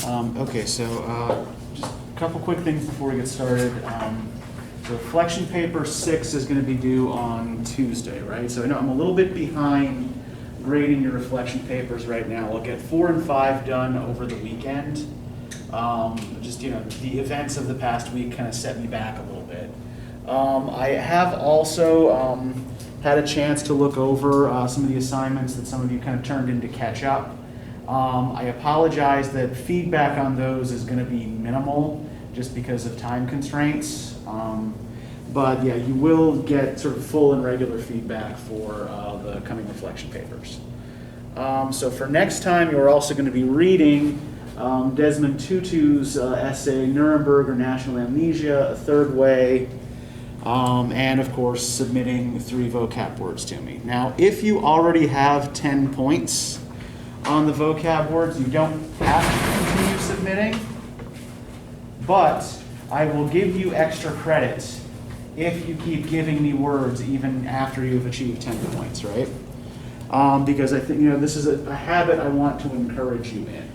Okay, so just a couple quick things before we get started. So reflection paper 6 is going to be due on Tuesday, right? So I know I'm a little bit behind grading your reflection papers right now. I'll get 4 and 5 done over the weekend. Just, the events of the past week kind of set me back a little bit. I have also had a chance to look over some of the assignments that some of you kind of turned in to catch up. I apologize that feedback on those is going to be minimal just because of time constraints. But yeah, you will get sort of full and regular feedback for the coming reflection papers. So for next time, you're also going to be reading Desmond Tutu's essay, Nuremberg or National Amnesia, A Third Way, and of course submitting 3 vocab words to me. Now, if you already have 10 points on the vocab words, you don't have to continue submitting, but I will give you extra credit if you keep giving me words even after you've achieved 10 points, right? Because I think this is a habit I want to encourage you in.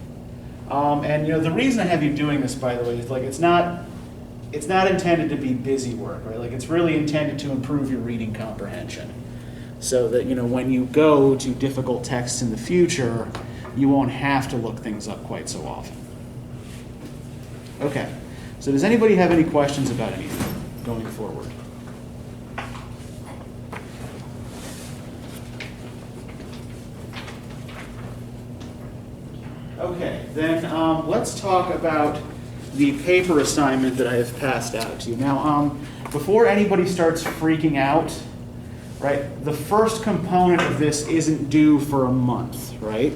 And the reason I have you doing this, by the way, is it's not intended to be busy work, right? It's really intended to improve your reading comprehension, so that when you go to difficult texts in the future, you won't have to look things up quite so often. Okay. So does anybody have any questions about anything going forward? Okay, then let's talk about the paper assignment that I have passed out to you. Now, before anybody starts freaking out, right, the first component of this isn't due for a month, right?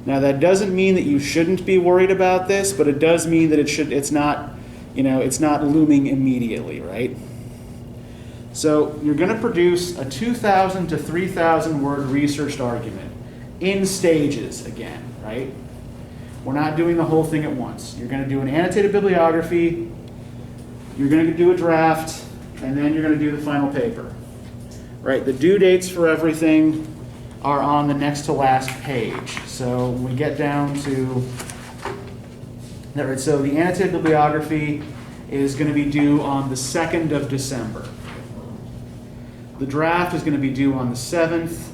Now, that doesn't mean that you shouldn't be worried about this, but it does mean that it's not looming immediately, right? So you're going to produce a 2,000 to 3,000 word researched argument in stages again, right? We're not doing the whole thing at once. You're going to do an annotated bibliography, you're going to do a draft, and then you're going to do the final paper, right? The due dates for everything are on the next to last page. So when we get down to so the annotated bibliography is going to be due on the 2nd of December. The draft is going to be due on the 7th,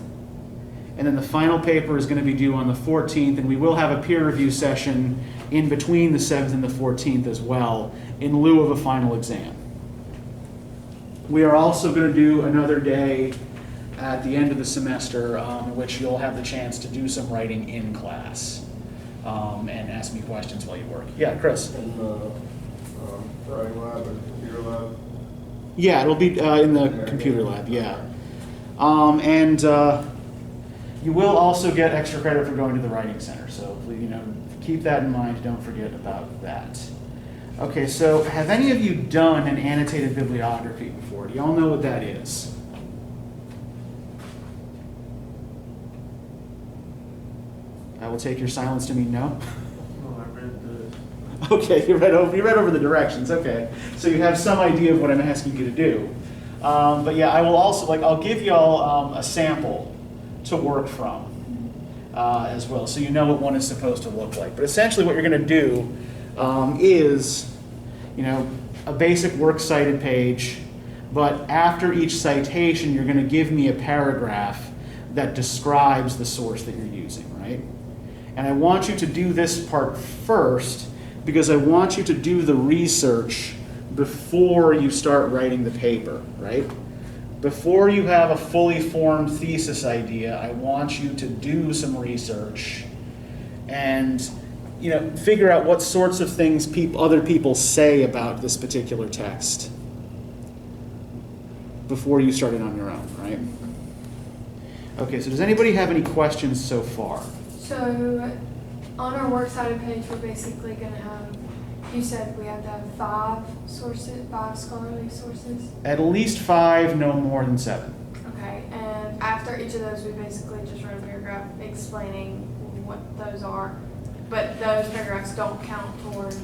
and then the final paper is going to be due on the 14th, and we will have a peer review session in between the 7th and the 14th as well, in lieu of a final exam. We are also going to do another day at the end of the semester in which you'll have the chance to do some writing in class. And ask me questions while you work. Yeah, Chris? In the writing lab and computer lab? Yeah, it'll be in the computer lab, yeah. And you will also get extra credit for going to the writing center. So, keep that in mind. Don't forget about that. Okay, so have any of you done an annotated bibliography before? Do y'all know what that is? I will take your silence to mean no. Oh, I read the... Okay, you read over the directions. Okay, so you have some idea of what I'm asking you to do. But yeah, I will also I'll give y'all a sample to work from as well, so you know what one is supposed to look like. But essentially, what you're going to do is, a basic works cited page. But after each citation, you're going to give me a paragraph that describes the source that you're using, right? And I want you to do this part first because I want you to do the research before you start writing the paper, right? Before you have a fully formed thesis idea, I want you to do some research and figure out what sorts of things other people say about this particular text before you start it on your own, right? Okay, so does anybody have any questions so far? So, on our works cited page, we're basically going to have, you said we have to have 5 scholarly sources? At least 5, no more than 7. Okay, and after each of those, we basically just wrote a paragraph explaining what those are, but those paragraphs don't count toward...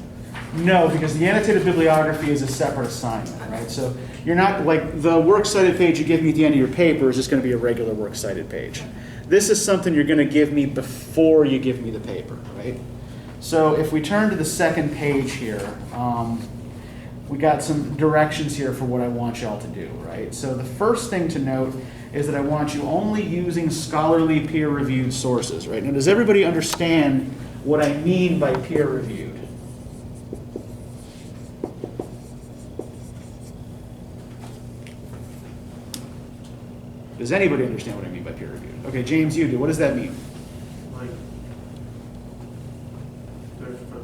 No, because the annotated bibliography is a separate assignment, right? So you're not, the works cited page you give me at the end of your paper is just going to be a regular works cited page. This is something you're going to give me before you give me the paper, right? So if we turn to the second page here, we got some directions here for what I want y'all to do, right? So the first thing to note is that I want you only using scholarly peer-reviewed sources, right? Now, does everybody understand what I mean by peer-reviewed? Does anybody understand what I mean by peer-reviewed? Okay, James, you do. What does that mean? Like,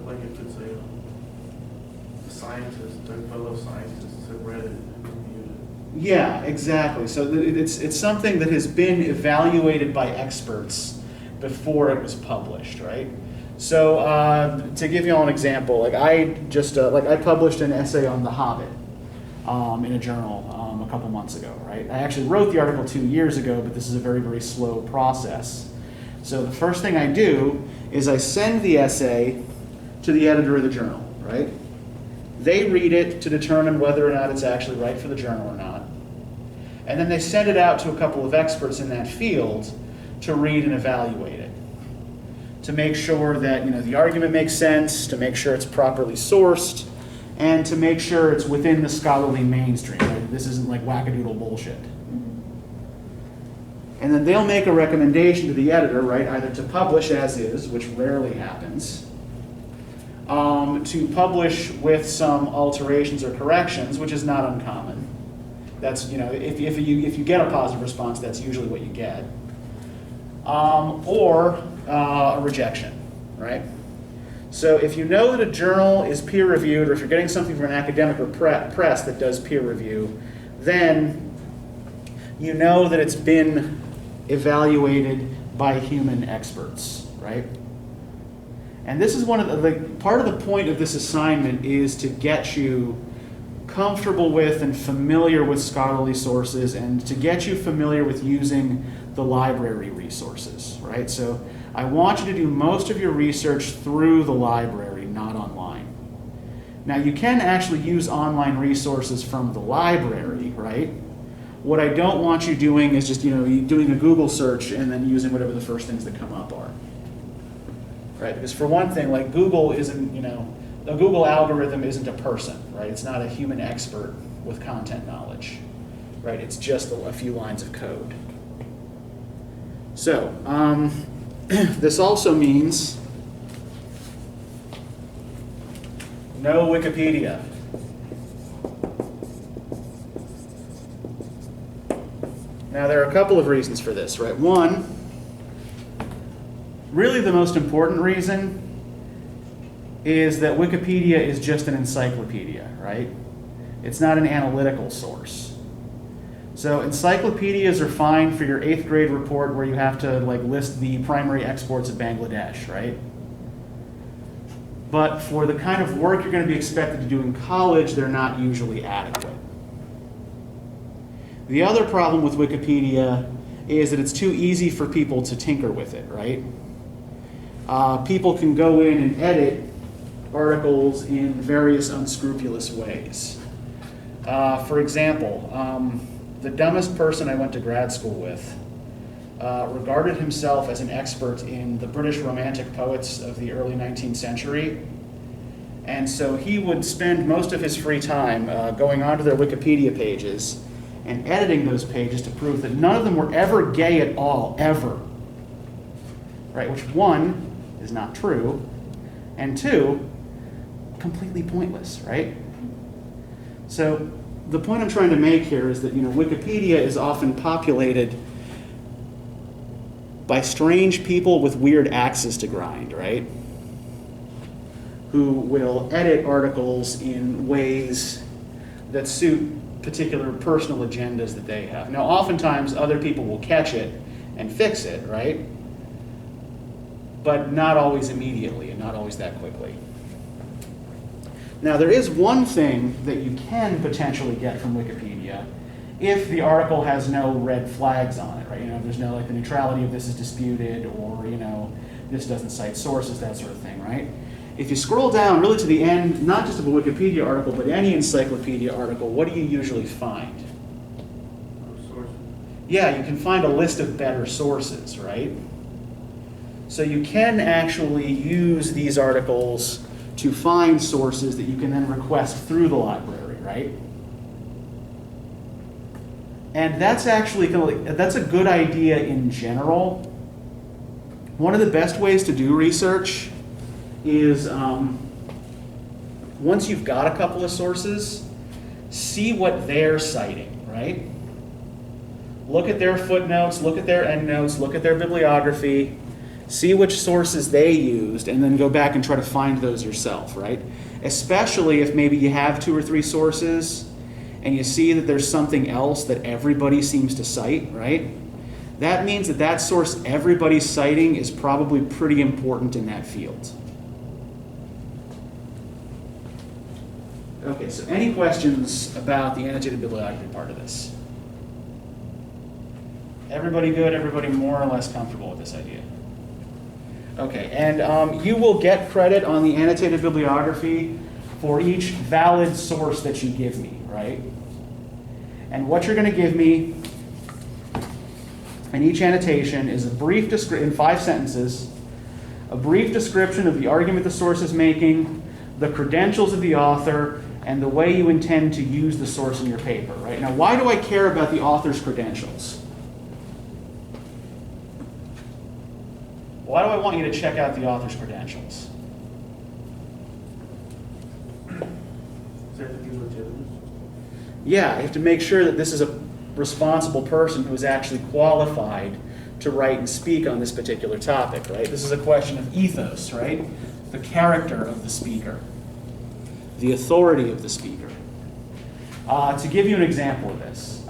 like if it's a scientist, their fellow scientists have read it and reviewed it. Yeah, exactly. So it's something that has been evaluated by experts before it was published, right? So to give you all an example, like I published an essay on The Hobbit in a journal a couple months ago, right? I actually wrote the article 2 years ago, but this is a very, very slow process. So the first thing I do is I send the essay to the editor of the journal, right? They read it to determine whether or not it's actually right for the journal or not. And then they send it out to a couple of experts in that field to read and evaluate it, to make sure that the argument makes sense, to make sure it's properly sourced, and to make sure it's within the scholarly mainstream. Right? This isn't like wackadoodle bullshit. And then they'll make a recommendation to the editor, right, either to publish as is, which rarely happens, to publish with some alterations or corrections, which is not uncommon. That's, if you get a positive response, that's usually what you get. Or a rejection, right? So if you know that a journal is peer-reviewed, or if you're getting something from an academic or press that does peer review, then you know that it's been evaluated by human experts, right? And this is one of part of the point of this assignment is to get you comfortable with and familiar with scholarly sources, and to get you familiar with using the library resources, right? So I want you to do most of your research through the library, not online. Now you can actually use online resources from the library, right? What I don't want you doing is just doing a Google search and then using whatever the first things that come up are, right? Because for one thing, like Google isn't, the Google algorithm isn't a person, right? It's not a human expert with content knowledge, right? It's just a few lines of code. So, this also means no Wikipedia. Now, there are a couple of reasons for this, right? One, really the most important reason is that Wikipedia is just an encyclopedia, right? It's not an analytical source. So encyclopedias are fine for your 8th grade report where you have to list the primary exports of Bangladesh, right? But for the kind of work you're going to be expected to do in college, they're not usually adequate. The other problem with Wikipedia is that it's too easy for people to tinker with it, right? People can go in and edit articles in various unscrupulous ways. For example, the dumbest person I went to grad school with regarded himself as an expert in the British Romantic poets of the early 19th century. And so he would spend most of his free time going onto their Wikipedia pages and editing those pages to prove that none of them were ever gay at all, ever. Right? Which, one, is not true, and two, completely pointless, right? So the point I'm trying to make here is that Wikipedia is often populated by strange people with weird axes to grind, right? Who will edit articles in ways that suit particular personal agendas that they have. Now, oftentimes other people will catch it and fix it, right? But not always immediately and not always that quickly. Now, there is one thing that you can potentially get from Wikipedia if the article has no red flags on it, right? If there's no, the neutrality of this is disputed, or, this doesn't cite sources, that sort of thing, right? If you scroll down really to the end, not just of a Wikipedia article, but any encyclopedia article, what do you usually find? Sources. Yeah, you can find a list of better sources, right? So you can actually use these articles to find sources that you can then request through the library, right? And that's actually that's a good idea in general. One of the best ways to do research is once you've got a couple of sources, see what they're citing, right? Look at their footnotes, look at their endnotes, look at their bibliography, see which sources they used, and then go back and try to find those yourself, right? Especially if maybe you have 2 or 3 sources and you see that there's something else that everybody seems to cite, right? That means that that source everybody's citing is probably pretty important in that field. Okay, so any questions about the annotated bibliography part of this? Everybody good? Everybody more or less comfortable with this idea? Okay, and you will get credit on the annotated bibliography for each valid source that you give me, right? And what you're going to give me in each annotation is a brief description, in 5 sentences, a brief description of the argument the source is making, the credentials of the author, and the way you intend to use the source in your paper, right? Now, why do I care about the author's credentials? Why do I want you to check out the author's credentials? Is that to be legitimate? Yeah, you have to make sure that this is a responsible person who is actually qualified to write and speak on this particular topic, right? This is a question of ethos, right? The character of the speaker, the authority of the speaker. To give you an example of this,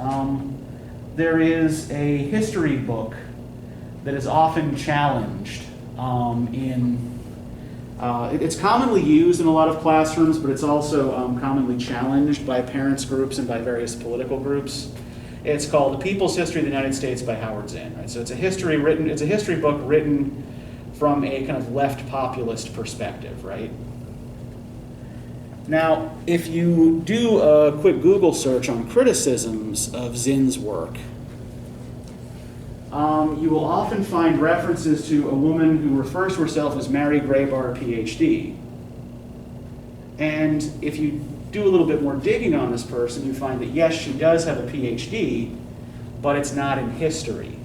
there is a history book that is often challenged it's commonly used in a lot of classrooms, but it's also commonly challenged by parents groups and by various political groups. It's called The People's History of the United States by Howard Zinn. Right? So it's a history book written from a kind of left populist perspective, right? Now, if you do a quick Google search on criticisms of Zinn's work, you will often find references to a woman who refers to herself as Mary Graybar, PhD. And if you do a little bit more digging on this person, you find that yes, she does have a PhD, but it's not in history.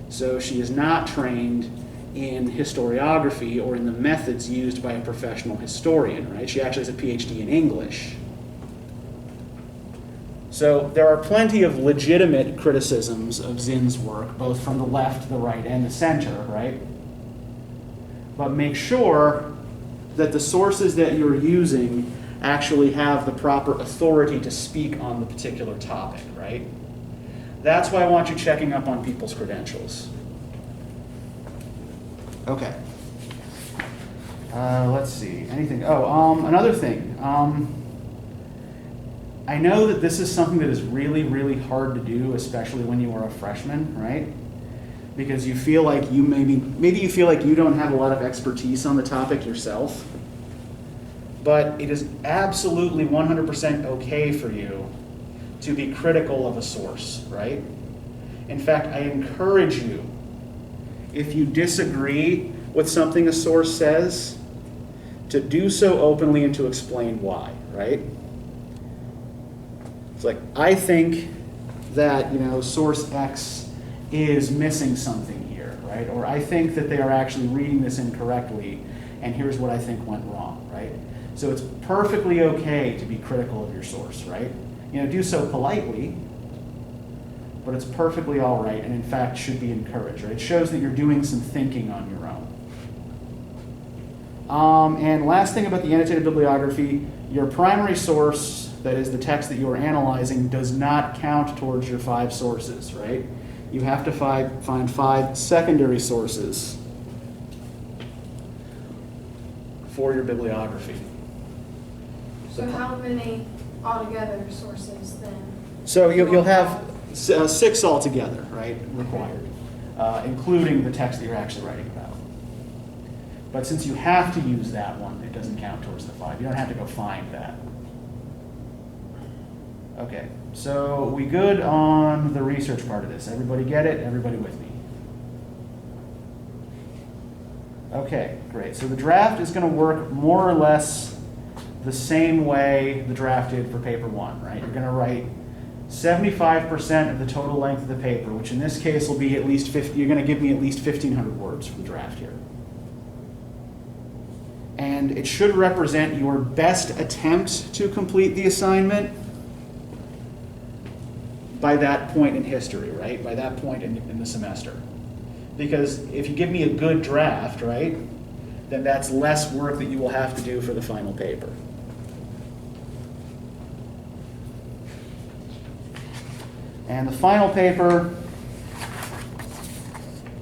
So she is not trained in historiography or in the methods used by a professional historian, right? She actually has a PhD in English. So there are plenty of legitimate criticisms of Zinn's work, both from the left, the right, and the center, right? But make sure that the sources that you're using actually have the proper authority to speak on the particular topic, right? That's why I want you checking up on people's credentials. Okay. Let's see. Anything? Another thing. I know that this is something that is really, really hard to do, especially when you are a freshman, right? Because you feel like you maybe you feel like you don't have a lot of expertise on the topic yourself. But it is absolutely 100% okay for you to be critical of a source, right? In fact, I encourage you, if you disagree with something a source says, to do so openly and to explain why, right? It's like, I think that, source X is missing something here, right? Or I think that they are actually reading this incorrectly, and here's what I think went wrong, right? So it's perfectly okay to be critical of your source, right? Do so politely, but it's perfectly all right, and in fact should be encouraged, right? It shows that you're doing some thinking on your own. And last thing about the annotated bibliography, your primary source, that is the text that you are analyzing, does not count towards your 5 sources, right? You have to find 5 secondary sources for your bibliography. So how many altogether sources then? So you'll have 6 altogether, right, required, including the text that you're actually writing about. But since you have to use that one, it doesn't count towards the 5. You don't have to go find that. Okay, so we good on the research part of this? Everybody get it? Everybody with me? Okay, great. So the draft is going to work more or less the same way the draft did for paper 1, right? You're going to write 75% of the total length of the paper, which in this case will be at least 50. You're going to give me at least 1,500 words for the draft here. And it should represent your best attempt to complete the assignment by that point in history, right? By that point in the semester. Because if you give me a good draft, right, then that's less work that you will have to do for the final paper. And the final paper,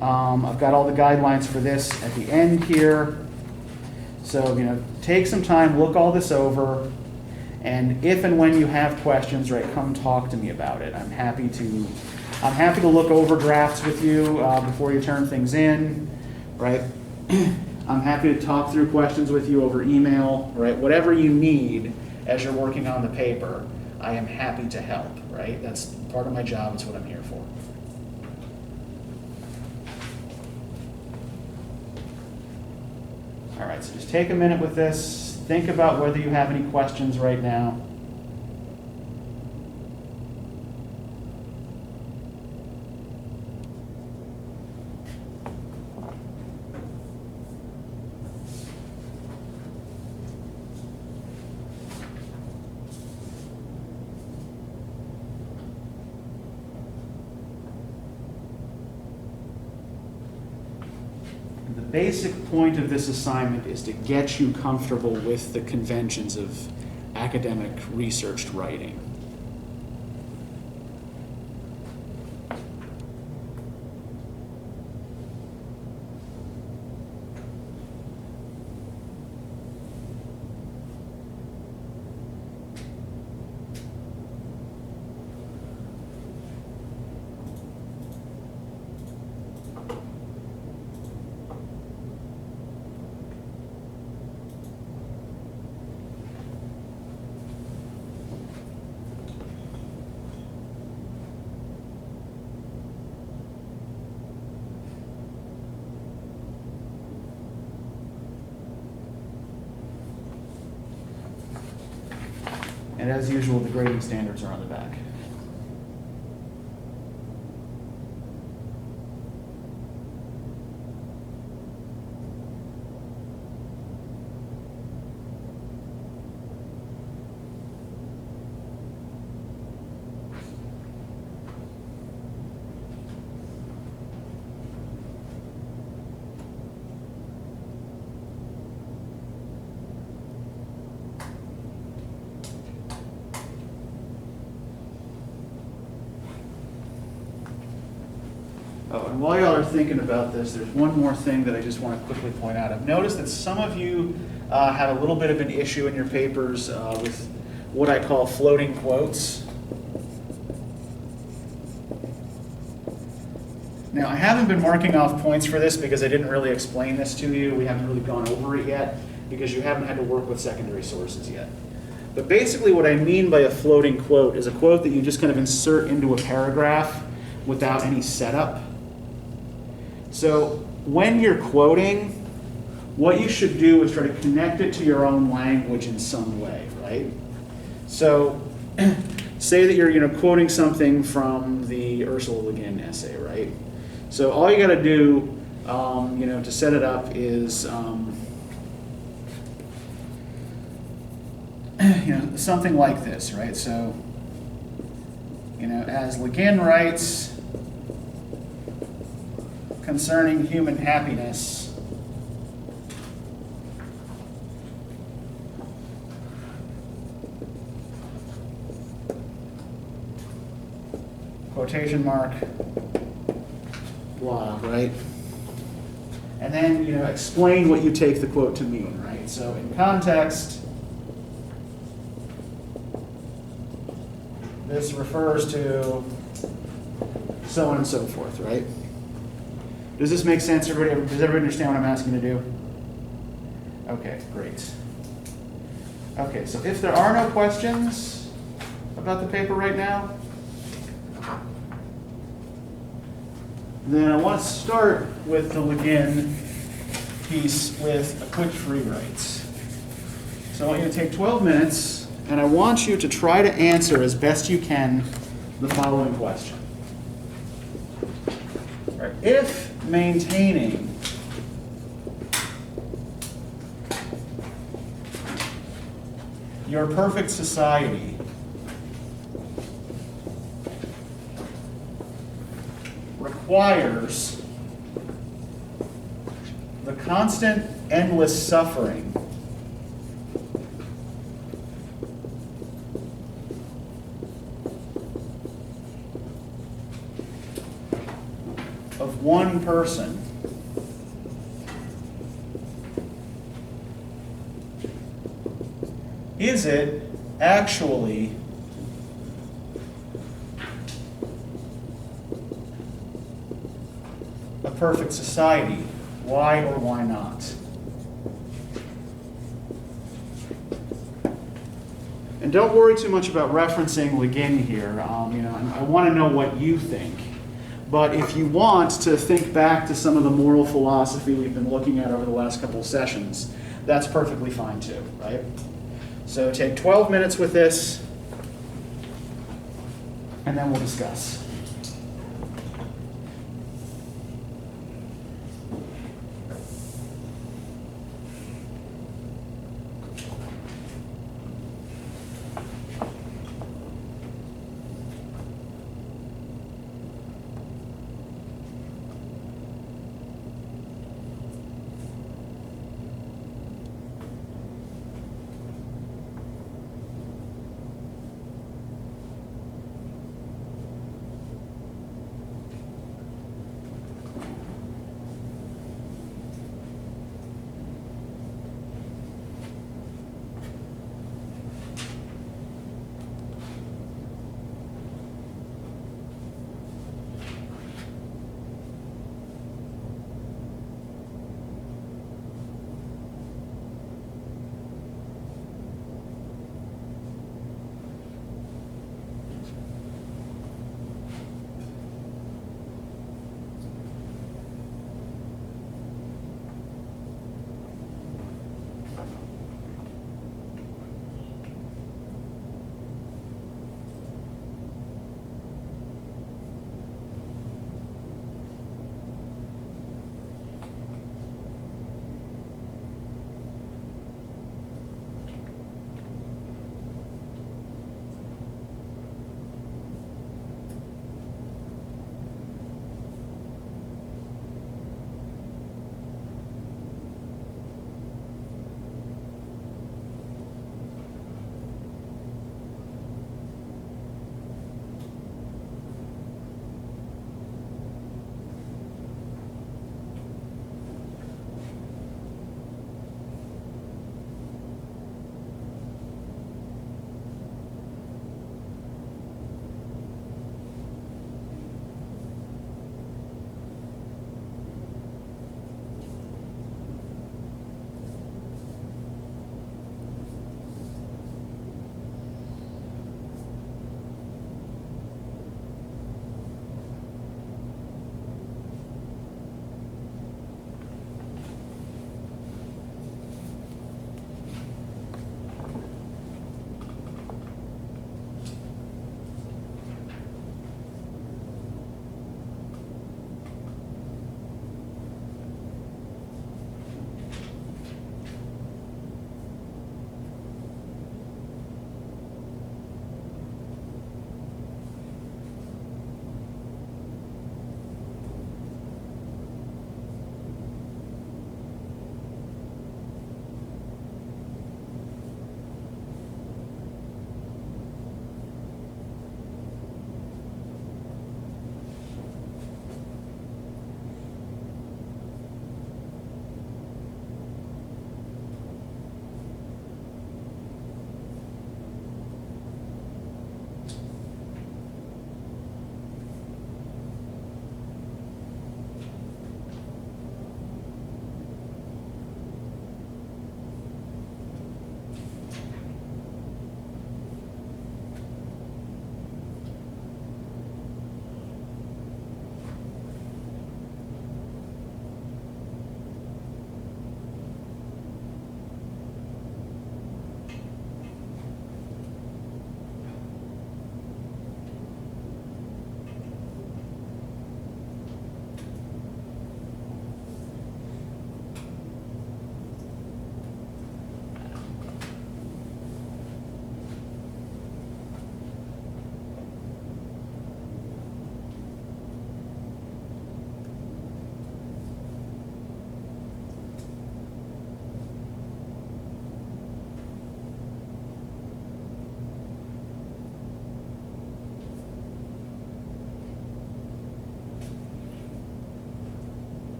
I've got all the guidelines for this at the end here. So, take some time, look all this over, and if and when you have questions, right, come talk to me about it. I'm happy to look over drafts with you before you turn things in, right? I'm happy to talk through questions with you over email, right? Whatever you need as you're working on the paper, I am happy to help, right? That's part of my job. It's what I'm here for. All right, so just take a minute with this. Think about whether you have any questions right now. The basic point of this assignment is to get you comfortable with the conventions of academic researched writing. And as usual, the grading standards are on the back. Oh, and while y'all are thinking about this, there's one more thing that I just want to quickly point out. I've noticed that some of you have a little bit of an issue in your papers with what I call floating quotes. Now, I haven't been marking off points for this because I didn't really explain this to you. We haven't really gone over it yet because you haven't had to work with secondary sources yet. But basically what I mean by a floating quote is a quote that you just kind of insert into a paragraph without any setup. So when you're quoting, what you should do is try to connect it to your own language in some way, right? So say that you're quoting something from the Ursula Le Guin essay, right? So all you got to do, to set it up is, something like this, right? So, as Le Guin writes concerning human happiness, quotation mark, blah, right? And then, explain what you take the quote to mean, right? So in context, this refers to so on and so forth, right? Does this make sense, everybody? Does everybody understand what I'm asking to do? Okay, great. Okay, so if there are no questions about the paper right now, then I want to start with the Le Guin piece with a quick free write. So I want you to take 12 minutes, and I want you to try to answer as best you can the following question. All right. If maintaining your perfect society requires the constant, endless suffering of one person, is it actually a perfect society? Why or why not? And don't worry too much about referencing Guin here. I want to know what you think. But if you want to think back to some of the moral philosophy we've been looking at over the last couple of sessions, that's perfectly fine too, right? So take 12 minutes with this, and then we'll discuss.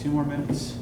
2 more minutes.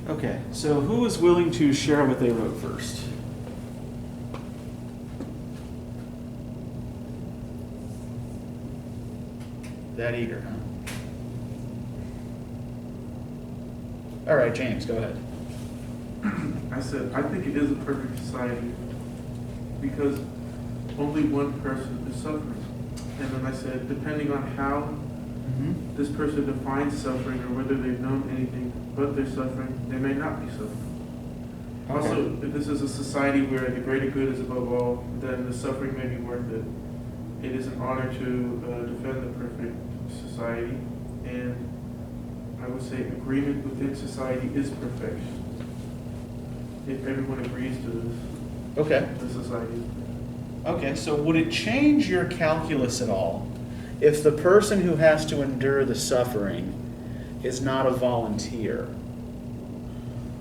Okay, so who is willing to share what they wrote first? That eager, huh? All right, James, go ahead. I said, I think it is a perfect society because only one person is suffering. And then I said, depending on how this person defines suffering or whether they've known anything but their suffering, they may not be suffering. Okay. Also, if this is a society where the greater good is above all, then the suffering may be worth it. It is an honor to defend the perfect society, and I would say agreement within society is perfection. If everyone agrees to this, Okay. the society. Okay, so would it change your calculus at all if the person who has to endure the suffering is not a volunteer?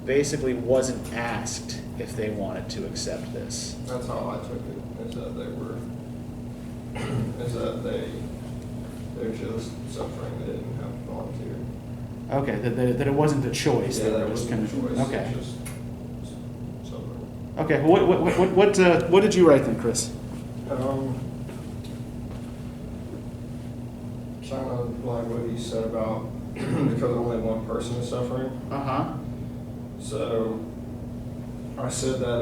Basically wasn't asked if they wanted to accept this. That's how I took it, is that they're just suffering, they didn't have to volunteer. Okay, that it wasn't a choice. Yeah, they were that just wasn't a kind of- choice, Okay. it's just suffering. Okay. What did you write then, Chris? Kind of like what he said about because only one person is suffering. Uh-huh. So I said that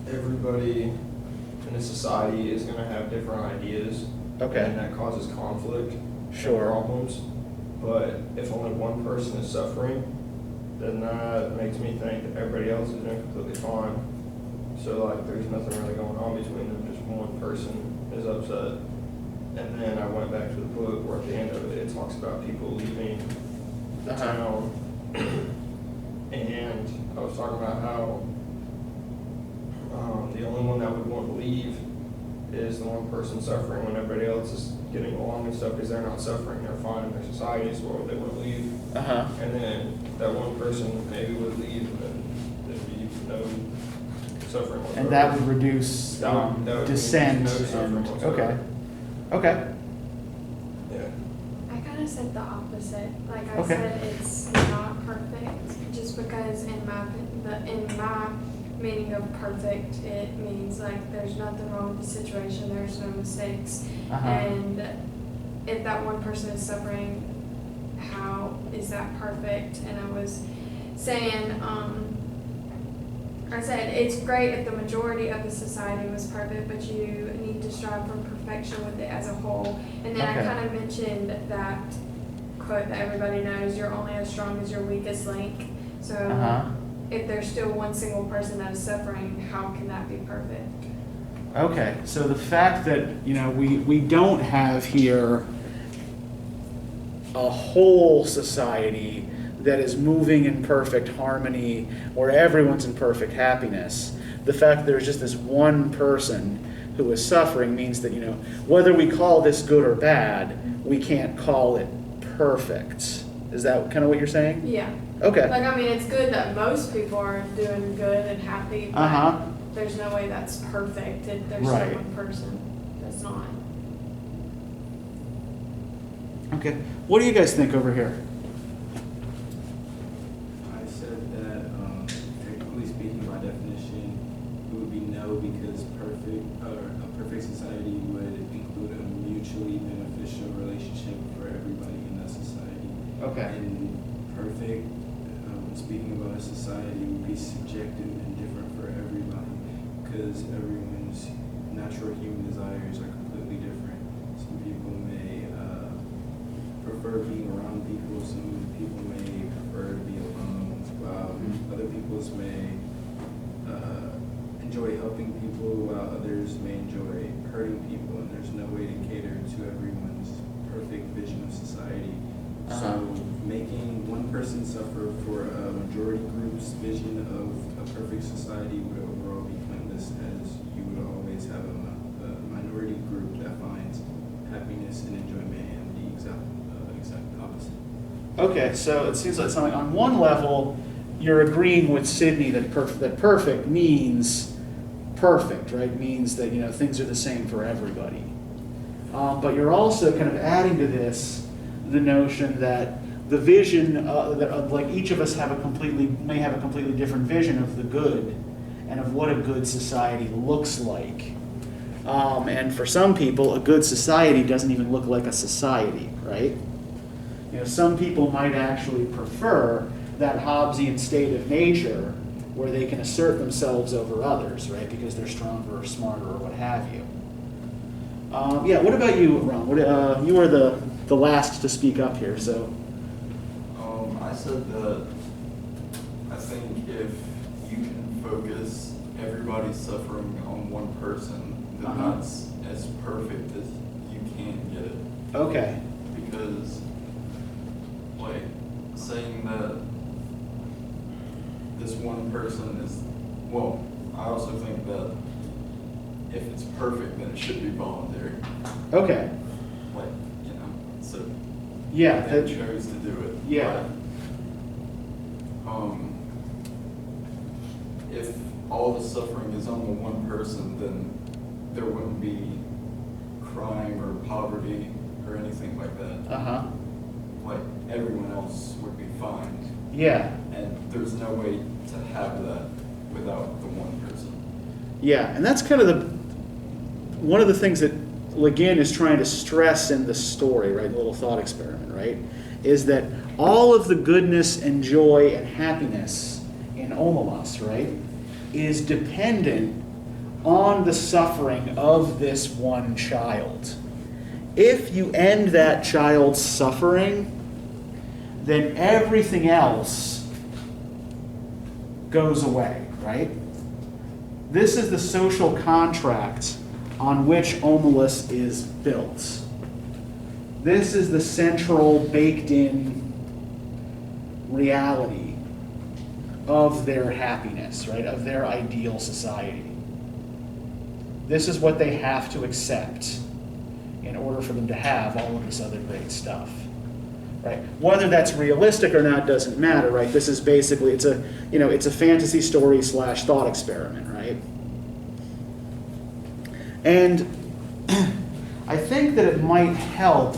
everybody in a society is going to have different ideas. Okay. And that causes conflict. Sure. And problems. But if only one person is suffering, then that makes me think that everybody else is doing completely fine. So like there's nothing really going on between them, just one person is upset. And then I went back to the book where at the end of it, it talks about people leaving the town. And I was talking about how the only one that would want to leave is the one person suffering when everybody else is getting along and stuff because they're not suffering, they're fine in their society, so why would they want to leave? Uh-huh. And then that one person maybe would leave and there'd be no suffering whatsoever. And that would reduce That would mean dissent. no suffering And, whatsoever. okay. Okay. Yeah. I kind of said the opposite. Like I Okay. said, it's not perfect just because in my meaning of perfect, it means like there's nothing wrong with the situation, there's no mistakes, Uh-huh. and if that one person is suffering, how is that perfect? And I was saying, I said it's great if the majority of the society was perfect, but you need to strive for perfection with it as a whole. And then Okay. I kind of mentioned that quote that everybody knows, you're only as strong as your weakest link. So if there's still one single person that is suffering, how can that be perfect? Okay, so the fact that, we don't have here a whole society that is moving in perfect harmony, where everyone's in perfect happiness, the fact that there's just this one person who is suffering means that, whether we call this good or bad, we can't call it perfect. Is that kind of what you're saying? Yeah. Okay. Like, I mean, it's good that most people are doing good and happy, but there's no way that's perfect if there's Right. still one person that's not. Okay. What do you guys think over here? I said that, technically speaking, by definition, it would be no, because a perfect society would include a mutually beneficial relationship for everybody in that society. Okay. And perfect, speaking about a society, would be subjective and different for everybody, because everyone's natural human desires are completely different. Some people may prefer being around people, some people may prefer to be alone, while other people may enjoy helping people, while others may enjoy hurting people, and there's no way to cater to everyone's perfect vision of society. So making one person suffer for a majority group's vision of a perfect society would overall be pointless, as you would always have a minority group that finds happiness and enjoyment in the exact opposite. Okay, so it seems like something on one level, you're agreeing with Sydney that perfect means perfect, right? Means that things are the same for everybody. But you're also kind of adding to this the notion that the vision that like each of us may have a completely different vision of the good and of what a good society looks like. And for some people, a good society doesn't even look like a society, right? Some people might actually prefer that Hobbesian state of nature where they can assert themselves over others, right? Because they're stronger or smarter or what have you. What about you, Ron? You are the last to speak up here, so. I said that I think if you can focus everybody's suffering on one person, then that's as perfect as you can get it. Okay. Because, like, saying that this one person is, well, I also think that if it's perfect, then it should be voluntary. Okay. Like, so Yeah. they chose to do it. Yeah. But, if all the suffering is on the one person, then there wouldn't be crime or poverty or anything like that. Like, everyone else would be fine. Yeah. And there's no way to have that without the one person. Yeah, and that's kind of one of the things that Guin is trying to stress in the story, right? The little thought experiment, right? Is that all of the goodness and joy and happiness in Omelas, right, is dependent on the suffering of this one child. If you end that child's suffering, then everything else goes away, right? This is the social contract on which Omelas is built. This is the central, baked-in reality of their happiness, right? Of their ideal society. This is what they have to accept in order for them to have all of this other great stuff, right? Whether that's realistic or not doesn't matter, right? This is basically, it's a fantasy story / thought experiment, right? And I think that it might help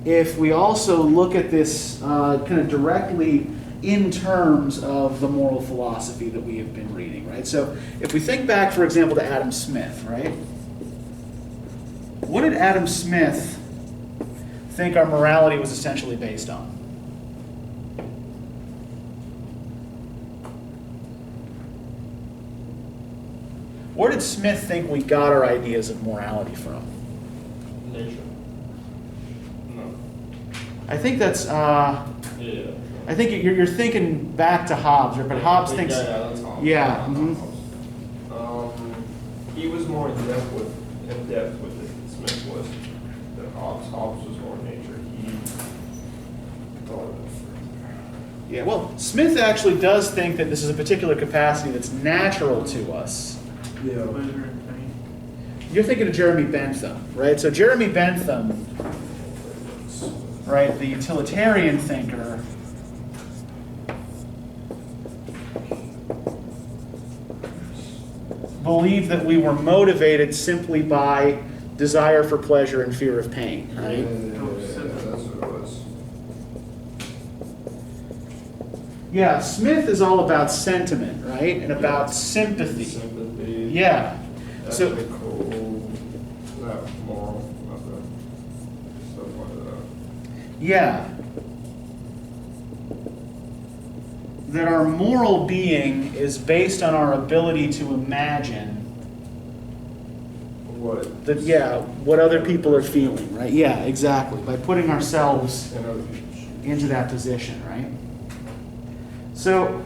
if we also look at this kind of directly in terms of the moral philosophy that we have been reading, right? So if we think back, for example, to Adam Smith, right? What did Adam Smith think our morality was essentially based on? Where did Smith think we got our ideas of morality from? Nature. No. I think that's, Yeah. I think you're thinking back to Hobbes, right? But Hobbes thinks, Yeah, that's Hobbes. yeah, mhm. He was more in depth with it than Smith was. Than Hobbes. Hobbes was more nature. He thought of it further. Yeah, well, Smith actually does think that this is a particular capacity that's natural to us. Yeah. Pleasure and pain. You're thinking of Jeremy Bentham, right? So Jeremy Bentham, right, the utilitarian thinker, believed that we were motivated simply by desire for pleasure and fear of pain, Yeah, right? that's what it was. Yeah, Smith is all about sentiment, right? And about sympathy. Sympathy. Yeah. So, Ethical, not moral, nothing. Stuff like that. yeah. That our moral being is based on our ability to imagine What? what other people are feeling, right? Yeah, exactly. By putting ourselves And other people's shoes. into that position, right? So,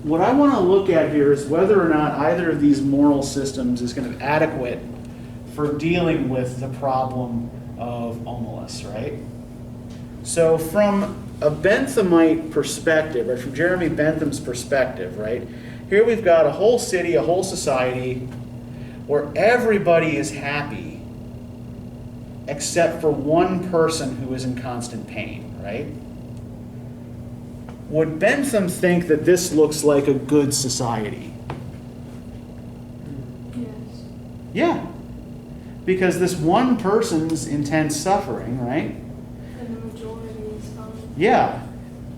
what I want to look at here is whether or not either of these moral systems is kind of adequate for dealing with the problem of omolus, right? So, from a Benthamite perspective, or from Jeremy Bentham's perspective, right? Here we've got a whole city, a whole society where everybody is happy except for one person who is in constant pain, right? Would Bentham think that this looks like a good society? Yes. Yeah. Because this one person's intense suffering, right? And the majority is fine. Yeah.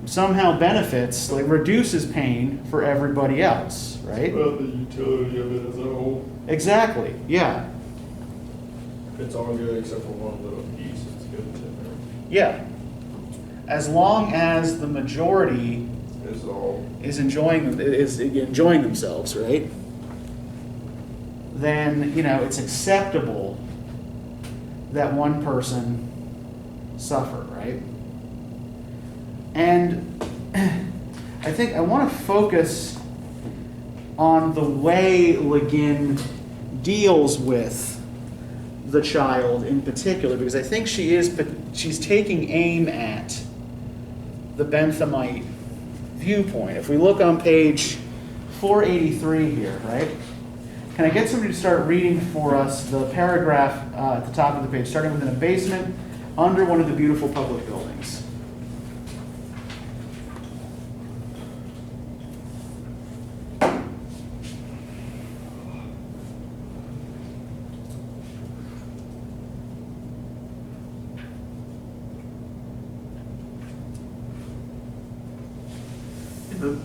Somehow benefits, like reduces pain for everybody else, right? Well, the utility of it as a whole. Exactly. Yeah. It's all good except for one little piece. It's good to know. Yeah. As long as the majority It's all. is enjoying themselves, right? Then, it's acceptable that one person suffer, right? And I think I want to focus on the way Guin deals with the child in particular, because I think she's taking aim at the Benthamite viewpoint. If we look on page 483 here, right? Can I get somebody to start reading for us the paragraph at the top of the page, starting with an abasement under one of the beautiful public buildings?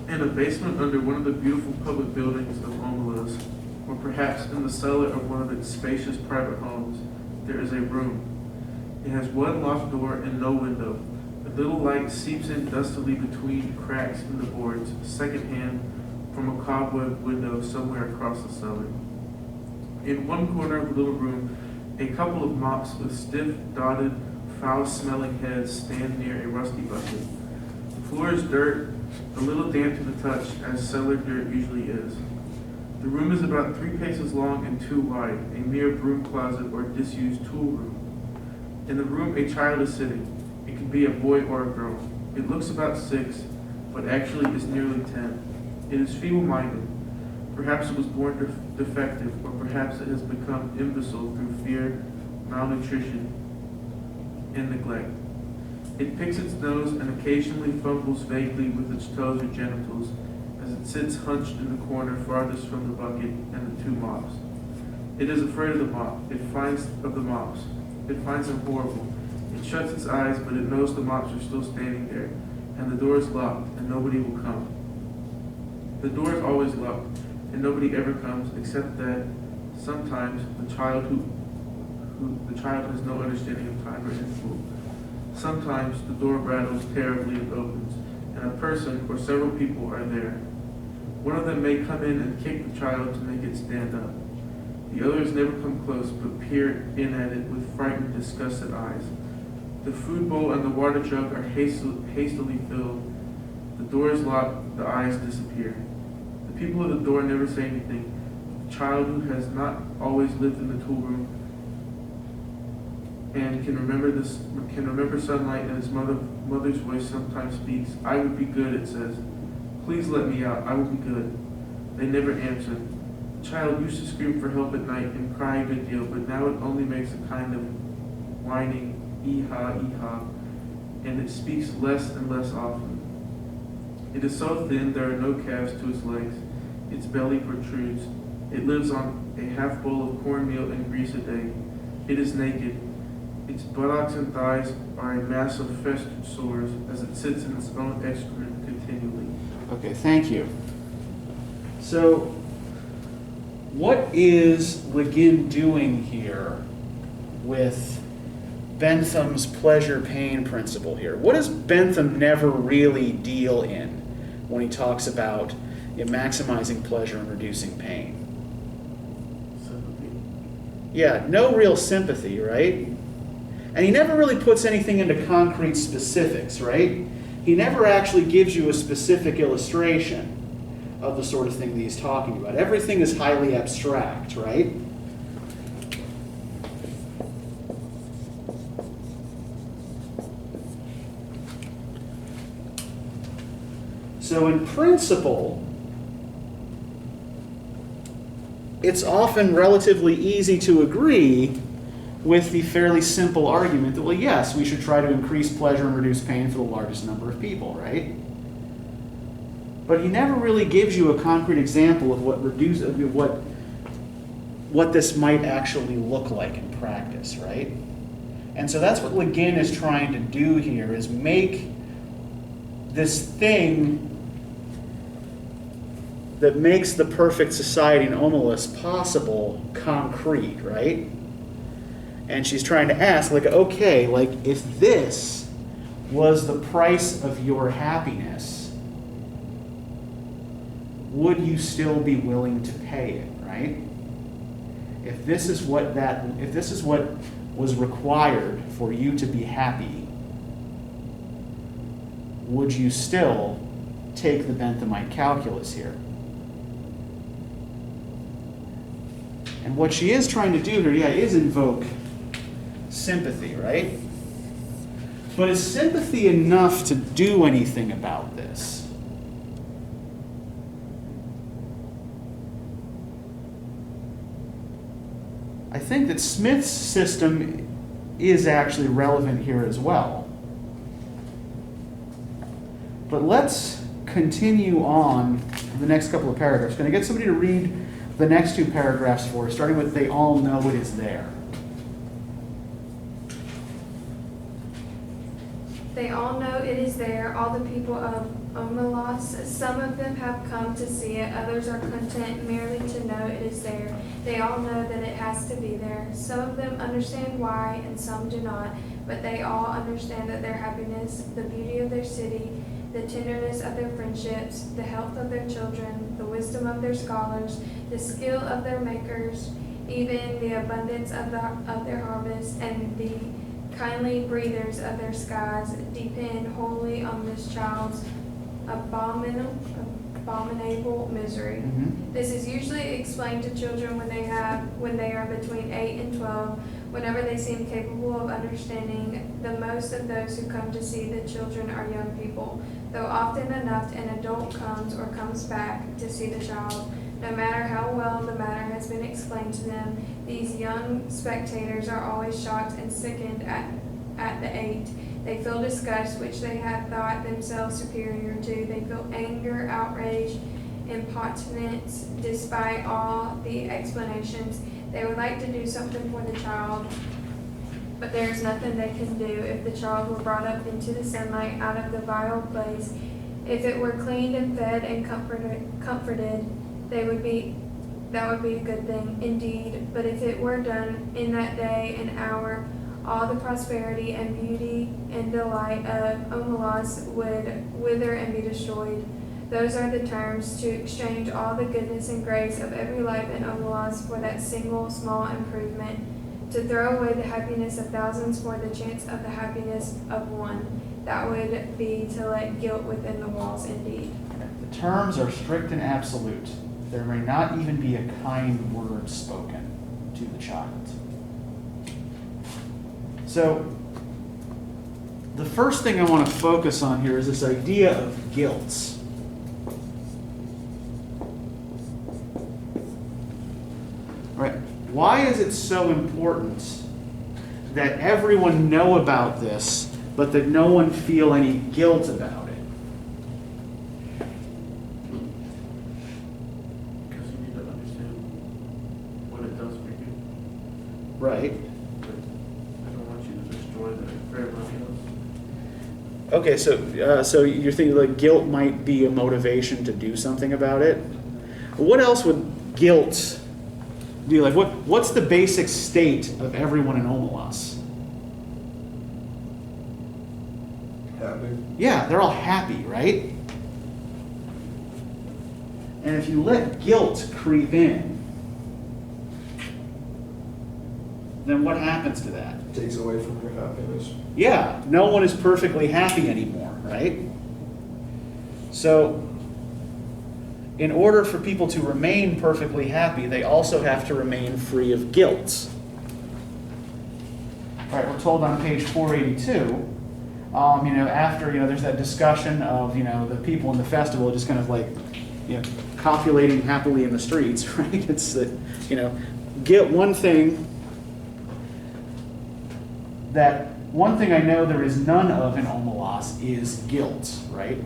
In a basement under one of the beautiful public buildings of Omelas, or perhaps in the cellar of one of its spacious private homes, there is a room. It has one locked door and no window. A little light seeps in dustily between cracks in the boards, secondhand from a cobweb window somewhere across the cellar. In one corner of the little room, a couple of mops with stiff, dotted, foul-smelling heads stand near a rusty bucket. The floor is dirt, a little damp to the touch, as cellar dirt usually is. The room is about 3 paces long and 2 wide, a mere broom closet or disused tool room. In the room, a child is sitting. It could be a boy or a girl. It looks about 6, but actually is nearly 10. It is feeble-minded. Perhaps it was born defective, or perhaps it has become imbecile through fear, malnutrition, and neglect. It picks its nose and occasionally fumbles vaguely with its toes or genitals as it sits hunched in the corner farthest from the bucket and the 2 mops. It is afraid of the mop. It finds them horrible. It shuts its eyes, but it knows the mops are still standing there, and the door is locked, and nobody will come. The door is always locked, and nobody ever comes, except that sometimes the child has no understanding of time or interval. Sometimes the door rattles terribly and opens, and a person or several people are there. One of them may come in and kick the child to make it stand up. The others never come close, but peer in at it with frightened, disgusted eyes. The food bowl and the water jug are hastily filled. The door is locked, the eyes disappear. The people at the door never say anything. The child who has not always lived in the tool room and can remember sunlight, and his mother's voice sometimes speaks. I would be good, it says. Please let me out, I will be good. They never answer. The child used to scream for help at night and cry a good deal, but now it only makes a kind of whining ee-haw, ee-haw, and it speaks less and less often. It is so thin there are no calves to its legs. Its belly protrudes. It lives on a half bowl of cornmeal and grease a day. It is naked. Its buttocks and thighs are a mass of festered sores as it sits in its own excrement continually. Okay, thank you. So, what is Guin doing here with Bentham's pleasure-pain principle here? What does Bentham never really deal in when he talks about maximizing pleasure and reducing pain? Sympathy. Yeah, no real sympathy, right? And he never really puts anything into concrete specifics, right? He never actually gives you a specific illustration of the sort of thing that he's talking about. Everything is highly abstract, right? So in principle, it's often relatively easy to agree with the fairly simple argument that, well, yes, we should try to increase pleasure and reduce pain for the largest number of people, right? But he never really gives you a concrete example of what this might actually look like in practice, right? And so that's what Guin is trying to do here, is make this thing that makes the perfect society in Omelas possible concrete, right? And she's trying to ask, like, okay, like, if this was the price of your happiness, would you still be willing to pay it, right? If this is what was required for you to be happy, would you still take the Benthamite calculus here? And what she is trying to do here, is invoke sympathy, right? But is sympathy enough to do anything about this? I think that Smith's system is actually relevant here as well. But let's continue on the next couple of paragraphs. Can I get somebody to read the next two paragraphs for us, starting with "They all know it is there"? They all know it is there, all the people of Omelas. Some of them have come to see it, others are content merely to know it is there. They all know that it has to be there. Some of them understand why, and some do not, but they all understand that their happiness, the beauty of their city, the tenderness of their friendships, the health of their children, the wisdom of their scholars, the skill of their makers, even the abundance of their harvest, and the kindly breathers of their skies depend wholly on this child's abominable misery. Mm-hmm. This is usually explained to children when they are between 8 and 12, whenever they seem capable of understanding. The most of those who come to see the children are young people, though often enough an adult comes or comes back to see the child. No matter how well the matter has been explained to them, these young spectators are always shocked and sickened at the eight. They feel disgust, which they had thought themselves superior to. They feel anger, outrage, impotence, despite all the explanations. They would like to do something for the child, but there is nothing they can do. If the child were brought up into the sunlight out of the vile place, if it were cleaned and fed and comforted, that would be a good thing indeed. But if it were done in that day and hour, all the prosperity and beauty and delight of Omelas would wither and be destroyed. Those are the terms to exchange all the goodness and grace of every life in Omelas for that single small improvement, to throw away the happiness of thousands for the chance of the happiness of one. That would be to let guilt within the walls indeed. The terms are strict and absolute. There may not even be a kind word spoken to the child. So, the first thing I want to focus on here is this idea of guilt. Right. Why is it so important that everyone know about this, but that no one feel any guilt about it? Because you need to understand what it does for you. Right. I don't want you to destroy that for everybody else. Okay, so you're thinking like guilt might be a motivation to do something about it. What else would guilt do? Like what's the basic state of everyone in Omelas? Happy. Yeah, they're all happy, right? And if you let guilt creep in, then what happens to that? Takes away from your happiness. Yeah, no one is perfectly happy anymore, right? So, in order for people to remain perfectly happy, they also have to remain free of guilt. All right, we're told on page 482, after, there's that discussion of, the people in the festival just kind of like, copulating happily in the streets, right? It's that, guilt, one thing I know there is none of in Omelas is guilt, right?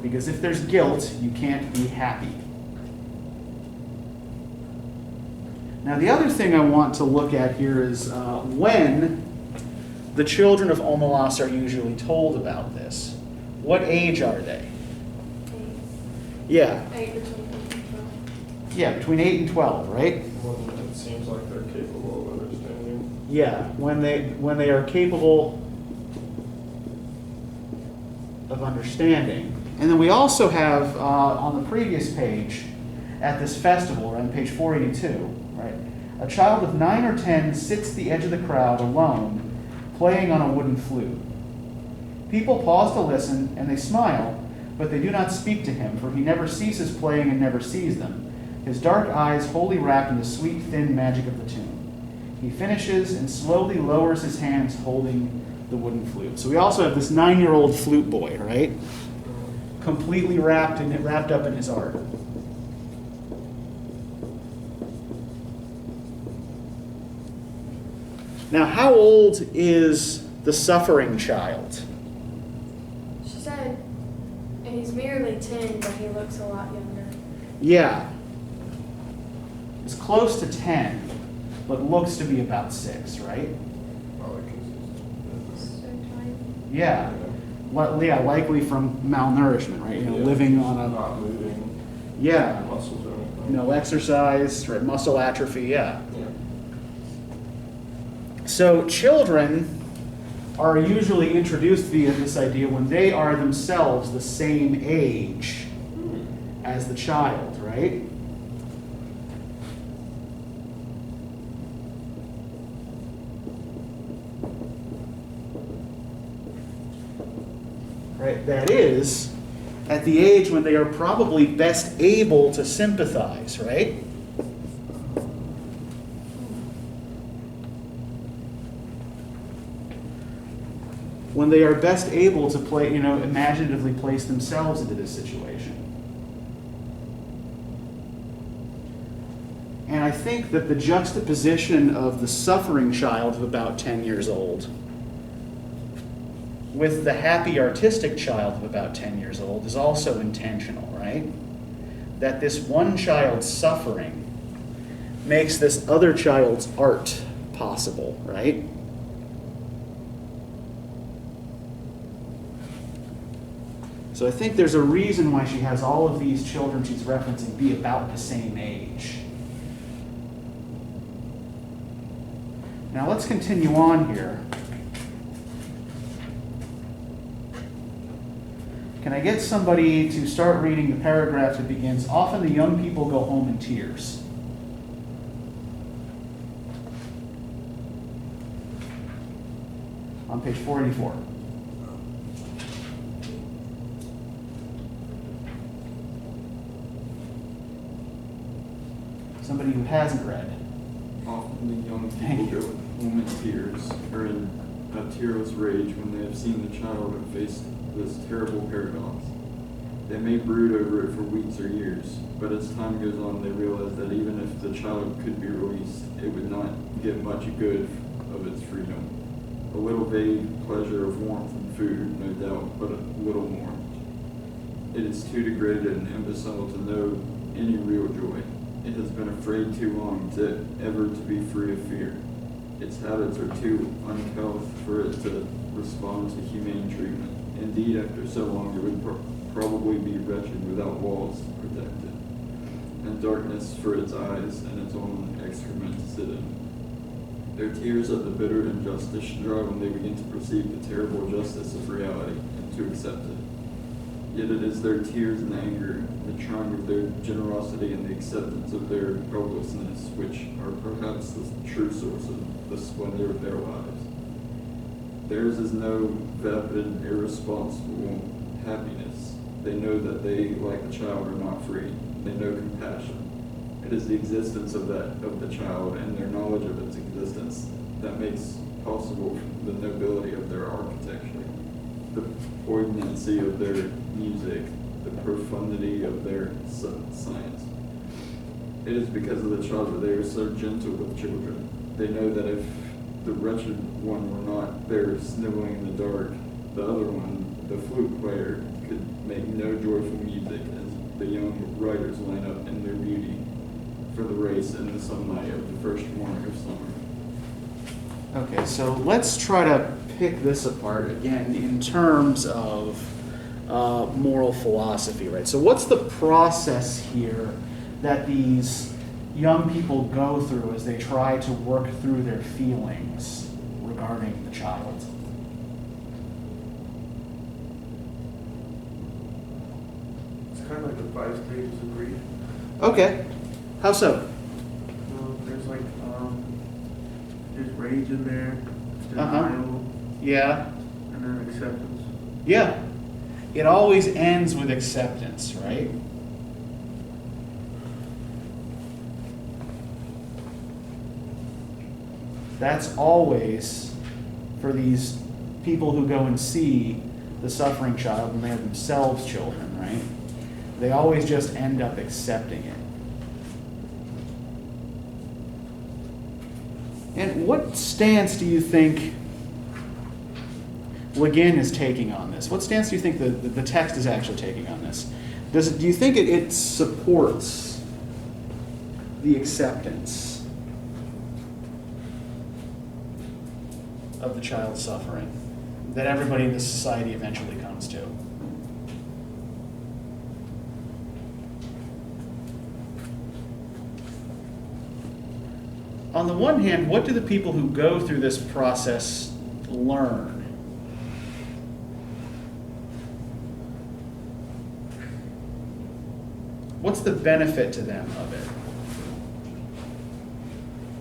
Because if there's guilt, you can't be happy. Now, the other thing I want to look at here is when the children of Omelas are usually told about this. What age are they? 8. Yeah. 8 between 8 and 12. Yeah, between 8 and 12, right? When it seems like they're capable of understanding. Yeah, when they are capable of understanding. And then we also have on the previous page at this festival, right, on page 482, right, a child of 9 or 10 sits at the edge of the crowd alone, playing on a wooden flute. People pause to listen, and they smile, but they do not speak to him, for he never ceases playing and never sees them, his dark eyes wholly wrapped in the sweet, thin magic of the tune. He finishes and slowly lowers his hands holding the wooden flute. So we also have this 9-year-old flute boy, right? Completely wrapped up in his art. Now, how old is the suffering child? She said, and he's merely 10, but he looks a lot younger. Yeah. It's close to 10, but looks to be about 6, right? Probably because So tiny. Yeah. Yeah, likely from malnourishment, right? Living on a... not moving Yeah. muscles or anything. No exercise, right? Muscle atrophy, yeah. Yeah. So children are usually introduced via this idea when they are themselves the same age as the child, right? Right, that is, at the age when they are probably best able to sympathize, right? When they are best able to imaginatively place themselves into this situation. And I think that the juxtaposition of the suffering child of about 10 years old with the happy artistic child of about 10 years old is also intentional, right? That this one child's suffering makes this other child's art possible, right? So I think there's a reason why she has all of these children she's referencing be about the same age. Now let's continue on here. Can I get somebody to start reading the paragraph that begins, "Often the young people go home in tears"? on page 484. Somebody who hasn't read. Often the young people go home in tears, or in a tearless rage when they have seen the child and faced this terrible paradox. They may brood over it for weeks or years, but as time goes on they realize that even if the child could be released, it would not get much good of its freedom. A little vague pleasure of warmth and food, no doubt, but a little more. It is too degraded and imbecile to know any real joy. It has been afraid too long ever to be free of fear. Its habits are too uncouth for it to respond to humane treatment. Indeed, after so long, it would probably be wretched without walls to protect it, and darkness for its eyes and its own excrement to sit in. Their tears at the bitter injustice drive when they begin to perceive the terrible justice of reality and to accept it. Yet it is their tears and anger, the triumph of their generosity and the acceptance of their helplessness, which are perhaps the true source of the splendor of their lives. Theirs is no vapid, irresponsible happiness. They know that they, like the child, are not free. They know compassion. It is the existence of the child and their knowledge of its existence that makes possible the nobility of their architecture, the poignancy of their music, the profundity of their science. It is because of the child that they are so gentle with children. They know that if the wretched one were not there sniveling in the dark, the other one, the flute player, could make no joyful music as the young writers line up in their beauty for the race in the sunlight of the first morning of summer. Okay, so let's try to pick this apart again in terms of moral philosophy, right? So what's the process here that these young people go through as they try to work through their feelings regarding the child? It's kind of like the 5 stages of grief. Okay, how so? There's like, there's rage in there, Uh-huh. denial, Yeah, and then acceptance. yeah. It always ends with acceptance, right? That's always for these people who go and see the suffering child when they are themselves children, right? They always just end up accepting it. And what stance do you think Guin is taking on this? What stance do you think the text is actually taking on this? Do you think it supports the acceptance of the child's suffering that everybody in this society eventually comes to? On the one hand, what do the people who go through this process learn? What's the benefit to them of it?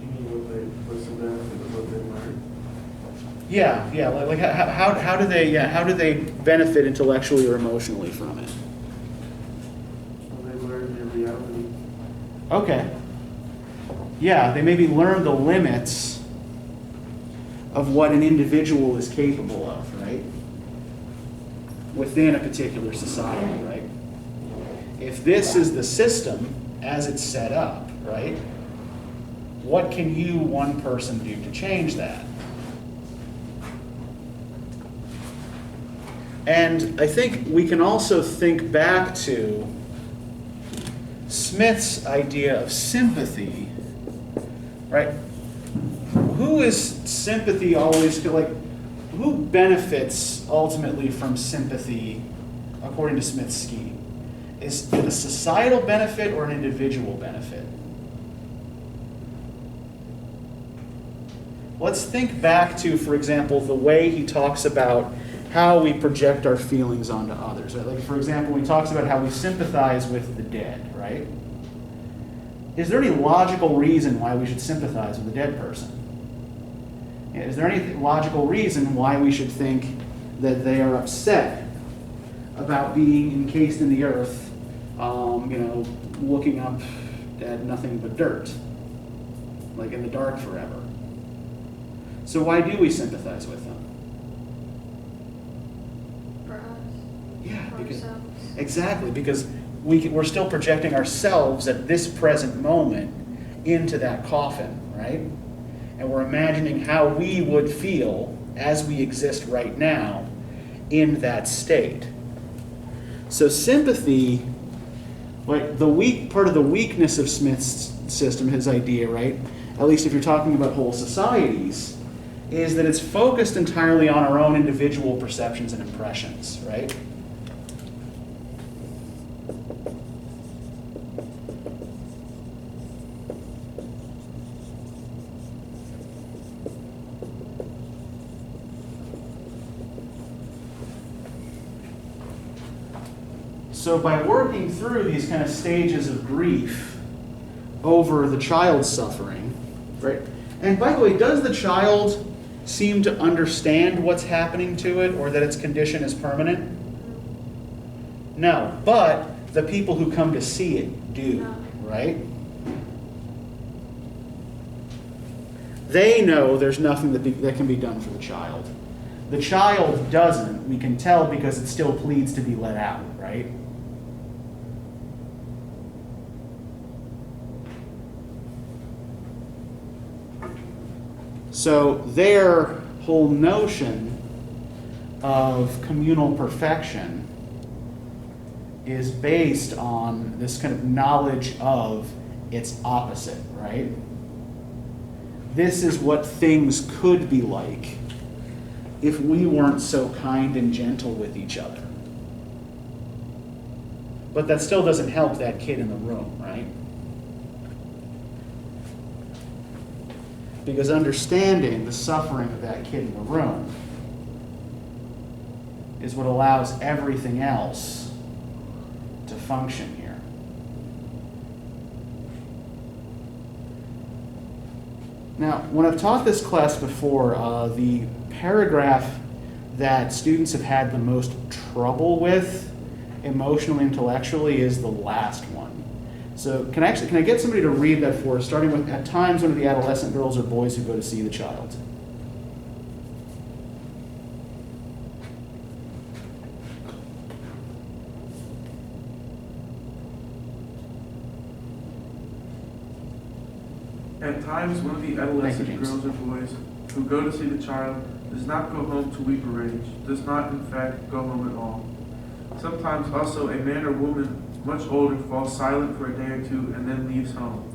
You mean what's the benefit of what they learned? Yeah, like how do they benefit intellectually or emotionally from it? Well, they learn their reality. Okay. Yeah, they maybe learn the limits of what an individual is capable of, right? Within a particular society, right? If this is the system as it's set up, right? What can you, one person, do to change that? And I think we can also think back to Smith's idea of sympathy, right? Who is sympathy always, like, who benefits ultimately from sympathy according to Smith's scheme? Is it a societal benefit or an individual benefit? Let's think back to, for example, the way he talks about how we project our feelings onto others. Right? Like, for example, he talks about how we sympathize with the dead, right? Is there any logical reason why we should sympathize with a dead person? Is there any logical reason why we should think that they are upset about being encased in the earth, looking up at nothing but dirt, like in the dark forever? So why do we sympathize with them? For us. Yeah, For because ourselves. exactly, because we're still projecting ourselves at this present moment into that coffin, right? And we're imagining how we would feel as we exist right now in that state. So sympathy, like part of the weakness of Smith's system, his idea, right? At least if you're talking about whole societies, is that it's focused entirely on our own individual perceptions and impressions, right? So by working through these kind of stages of grief over the child's suffering, right? And by the way, does the child seem to understand what's happening to it or that its condition is permanent? No, but the people who come to see it do, right? They know there's nothing that can be done for the child. The child doesn't. We can tell because it still pleads to be let out, right? So their whole notion of communal perfection is based on this kind of knowledge of its opposite, right? This is what things could be like if we weren't so kind and gentle with each other. But that still doesn't help that kid in the room, right? Because understanding the suffering of that kid in the room is what allows everything else to function here. Now, when I've taught this class before, the paragraph that students have had the most trouble with emotionally, intellectually, is the last one. So can I get somebody to read that for us, starting with, at times, one of the adolescent girls or boys who go to see the child. At times, one of the adolescent James. girls or boys who go to see the child does not go home to weep or rage, does not in fact go home at all. Sometimes also a man or woman much older falls silent for a day or two and then leaves home.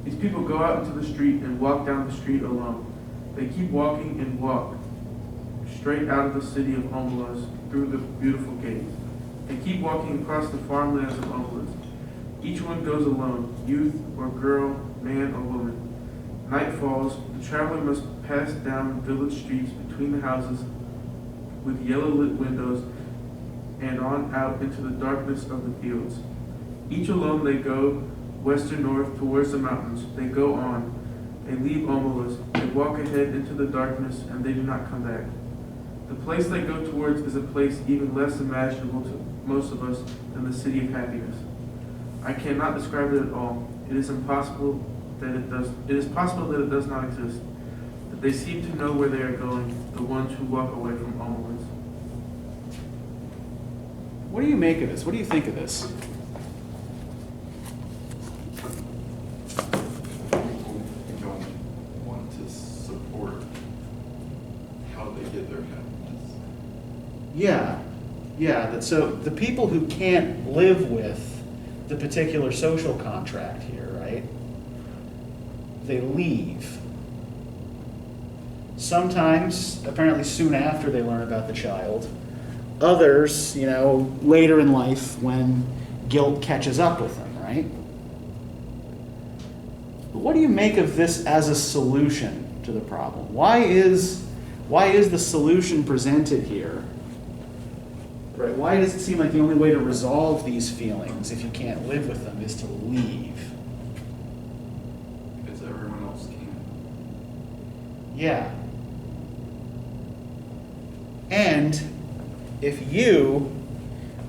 These people go out into the street and walk down the street alone. They keep walking and walk straight out of the city of Omelas through the beautiful gates. They keep walking across the farmlands of Omelas. Each one goes alone, youth or girl, man or woman. Night falls, the traveler must pass down village streets between the houses with yellow lit windows and on out into the darkness of the fields. Each alone they go west or north towards the mountains. They go on. They leave Omelas. They walk ahead into the darkness and they do not come back. The place they go towards is a place even less imaginable to most of us than the city of happiness. I cannot describe it at all. It is possible that it does not exist. But they seem to know where they are going, the ones who walk away from Omelas. What do you make of this? What do you think of this? People don't want to support how they get their happiness. Yeah. So the people who can't live with the particular social contract here, right? They leave. Sometimes, apparently soon after they learn about the child. Others, later in life when guilt catches up with them, right? But what do you make of this as a solution to the problem? Why is the solution presented here? Right? Why does it seem like the only way to resolve these feelings, if you can't live with them, is to leave? Because everyone else can. Yeah. And if you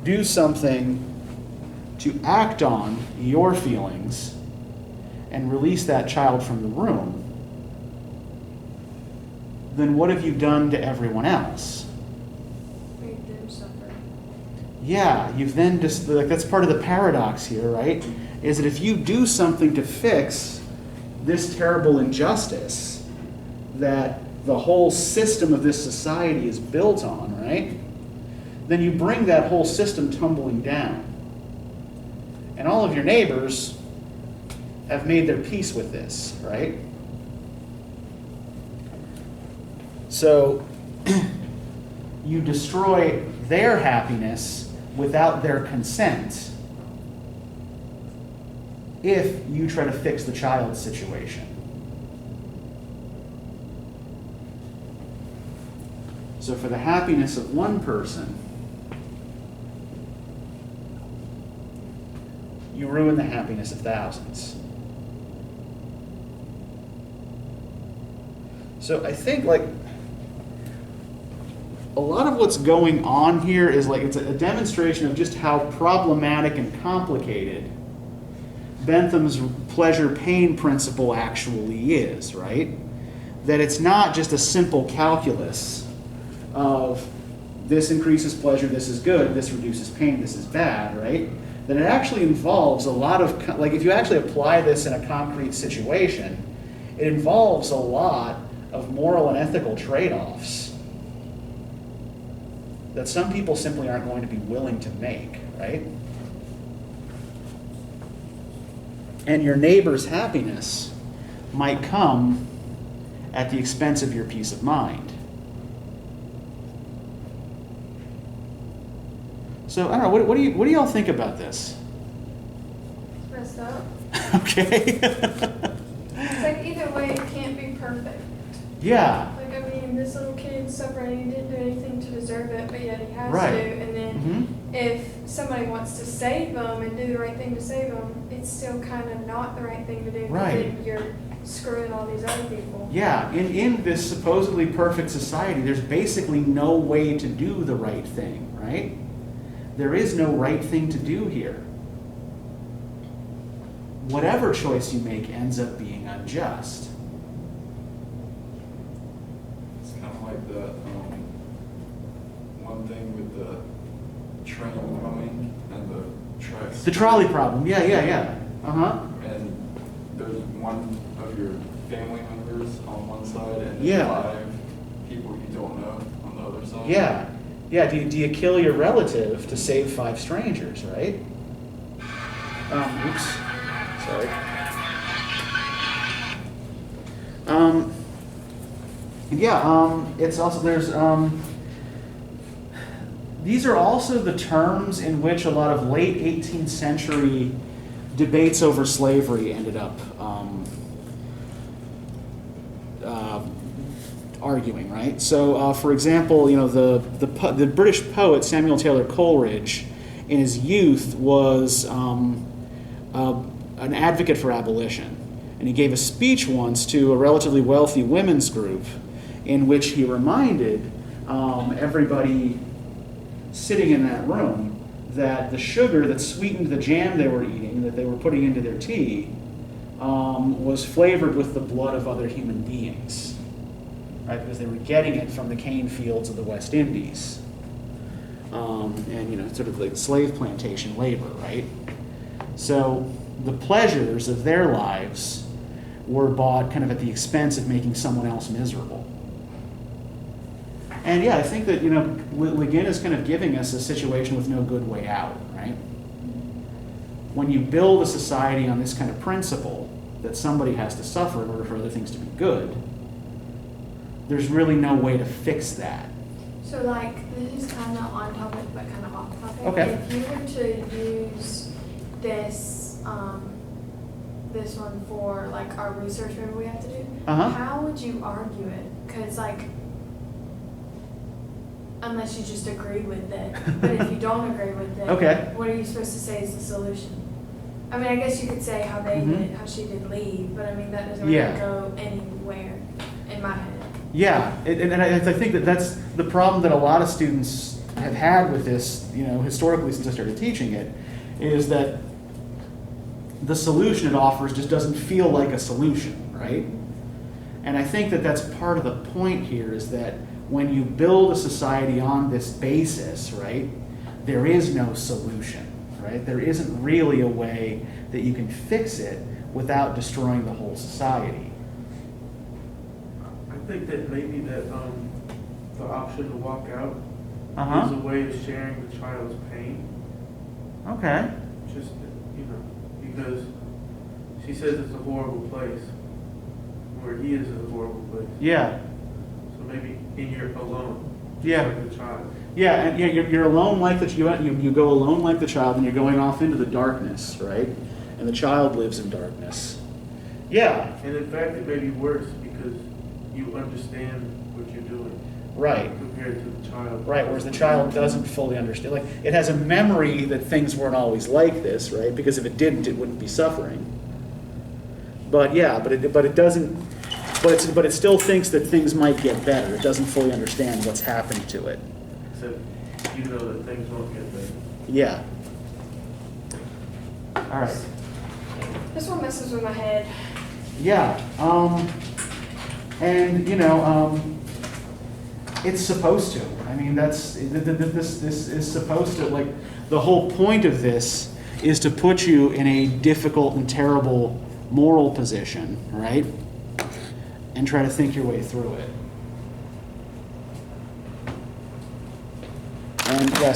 do something to act on your feelings and release that child from the room, then what have you done to everyone else? Made them suffer. Yeah, you've then just, like, that's part of the paradox here, right? Is that if you do something to fix this terrible injustice that the whole system of this society is built on, right? Then you bring that whole system tumbling down. And all of your neighbors have made their peace with this, right? So you destroy their happiness without their consent if you try to fix the child's situation. So for the happiness of one person, you ruin the happiness of thousands. So I think, like, a lot of what's going on here is, like, it's a demonstration of just how problematic and complicated Bentham's pleasure-pain principle actually is, right? That it's not just a simple calculus of this increases pleasure, this is good, this reduces pain, this is bad, right? That it actually involves a lot of, like, if you actually apply this in a concrete situation, it involves a lot of moral and ethical trade-offs that some people simply aren't going to be willing to make, right? And your neighbor's happiness might come at the expense of your peace of mind. So, I don't know, what do y'all think about this? It's messed up. Okay. It's like either way, it can't be perfect. Yeah. Like, I mean, this little kid's suffering, he didn't do anything to deserve it, but yet he has Right. to. And then Mhm. if somebody wants to save him and do the right thing to save him, it's still kind of not the right thing to do. 'Cause Right. then you're screwing all these other people. Yeah, in this supposedly perfect society, there's basically no way to do the right thing, right? There is no right thing to do here. Whatever choice you make ends up being unjust. It's kind of like that one thing with the train coming and the tracks. The trolley problem, yeah. Uh-huh. And there's one of your family members on one side and Yeah. 5 people you don't know on the other side. Yeah. Do you kill your relative to save 5 strangers, right? Oops. Sorry. It's also, there's, these are also the terms in which a lot of late 18th century debates over slavery ended up arguing, right? So, for example, the British poet Samuel Taylor Coleridge, in his youth, was an advocate for abolition, and he gave a speech once to a relatively wealthy women's group, in which he reminded everybody sitting in that room that the sugar that sweetened the jam they were eating, that they were putting into their tea, was flavored with the blood of other human beings. Right, because they were getting it from the cane fields of the West Indies, and sort of like slave plantation labor, right? So the pleasures of their lives were bought kind of at the expense of making someone else miserable. And yeah, I think that Guin is kind of giving us a situation with no good way out, right? When you build a society on this kind of principle that somebody has to suffer in order for other things to be good, there's really no way to fix that. So, like, this is kind of on topic, but kind of off topic. Okay. If you were to use this, this one for, like, our research paper we have to do, Uh-huh. how would you argue it? Because, like, unless you just agree with it. But if you don't agree with it, Okay. what are you supposed to say is the solution? I mean, I guess you could say how they Mhm. did, how she did leave, but I mean, that doesn't Yeah. really go anywhere in my head. Yeah, and I think that's the problem that a lot of students have had with this, historically since I started teaching it, is that the solution it offers just doesn't feel like a solution, right? And I think that that's part of the point here, is that when you build a society on this basis, right, there is no solution, right? There isn't really a way that you can fix it without destroying the whole society. I think that maybe that the option to walk out is a way of sharing the child's pain. Okay. Just, because she says it's a horrible place, where he is a horrible place. Yeah. So maybe you're alone. Yeah. Like the child. Yeah, and you're alone like you go alone like the child, and you're going off into the darkness, right? And the child lives in darkness. Yeah. And in fact, it may be worse because you understand what you're doing. Right. Compared to the child. Right, whereas the child doesn't fully understand. Like, it has a memory that things weren't always like this, right? Because if it didn't, it wouldn't be suffering. But yeah, but it doesn't. But it still thinks that things might get better. It doesn't fully understand what's happened to it. Except you know that things won't get better. Yeah. All right. This one messes with my head. Yeah. And it's supposed to. I mean, this is supposed to, like, the whole point of this is to put you in a difficult and terrible moral position, right? And try to think your way through it. And yeah,